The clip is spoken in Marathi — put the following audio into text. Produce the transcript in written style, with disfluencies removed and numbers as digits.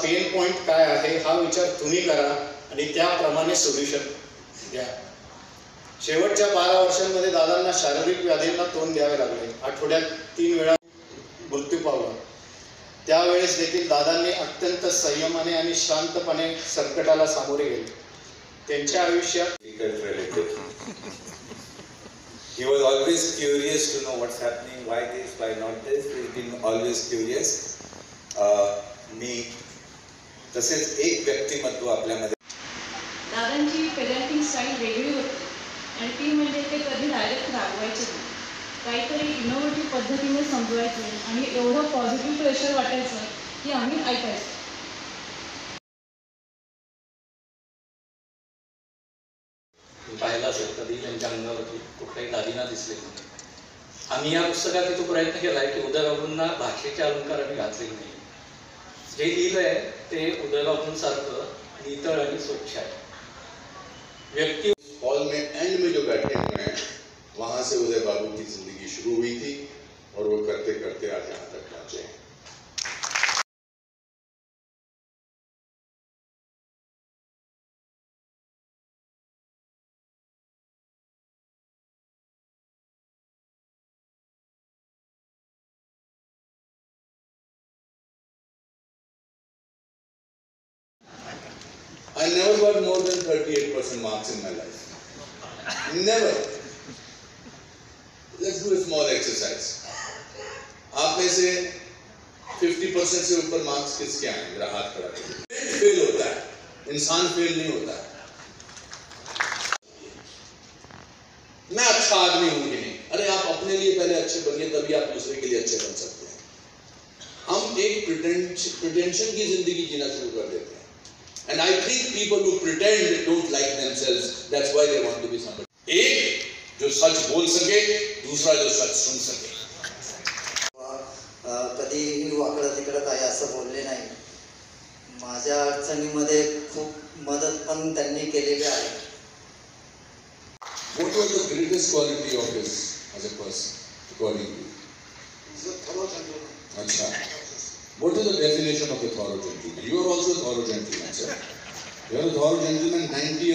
पेन पॉइंट काय आहे हा विचार तुम्ही करा आणि त्याप्रमाणे सोल्युशन द्या. शेवटच्या 12 वर्षांमध्ये दादांना शारीरिक व्याधींना तोंड द्यावे लागले. आठवड्यात 3 वेळा मृत्यू पावला. त्यावेळेस देखील दादांनी अत्यंत संयमाने आणि शांतपणे संकटाला सामोरे गेले. त्यांच्या आयुष्यात He was always curious to know what's happening, why this, why not this. He's been always curious. मी तसेच एक व्यक्तिमत्व आपल्यामध्ये. दादांची पेरेंटिंग स्टाईल वेगळी होती आणि ती म्हणजे ते कधी डायरेक्ट रागवायचे नाही, काहीतरी इनोव्हेटिव्ह पद्धतीने समजवायचे आणि एवढं पॉझिटिव्ह प्रेशर वाटायचं की आम्ही ऐकायचं. पाहिला असेल कधी त्यांच्या अंगावरती कुठलाही दागिना दिसले नाही. आम्ही या पुस्तकात तो प्रयत्न केला आहे की उदयबाबूंना भाषेचे अलंकार आम्ही घातले नाही. जे लिहिलं आहे ते उदयबाबूंसारखं नितळ आणि स्वच्छ आहे. व्यक्ती हॉल में एंड में जो बैठे हुए हैं वहां से उदय बाबू की जिंदगी शुरू हुई थी और वो करते करते आज यहाँ तक पहुंचे हैं. I never got more than 38% marks in my life. Never. Let's do a small exercise. आप में से 50% से ऊपर मार्क्स किसके आए? मेरा हाथ खड़ा करिए. फेल होता है, इंसान फेल नहीं होता है. मैं अच्छा आदमी हूं कि नहीं? अरे आप अपने लिए पहले अच्छे बनिए, तभी आप दूसरे के लिए अच्छे बन सकते हैं. हम एक प्रिटेंशन की जिंदगी जीना शुरू कर देते हैं. And I think people who pretend don't like themselves. That's why they want to be somebody. एक जो सच बोल सके, दूसरा जो सच सुन सके. कधीही वाकडं तिकडं काय असं बोलले नाही. माझ्या अडचणीमध्ये खूप मदत पण त्यांनी केलेली आहे. What was the greatest quality of his as a person, according to you? He's a thorough gentleman. अच्छा. What is the definition of a thorough gentleman? You are also a thorough gentleman, sir. You are a thorough gentleman 90 years.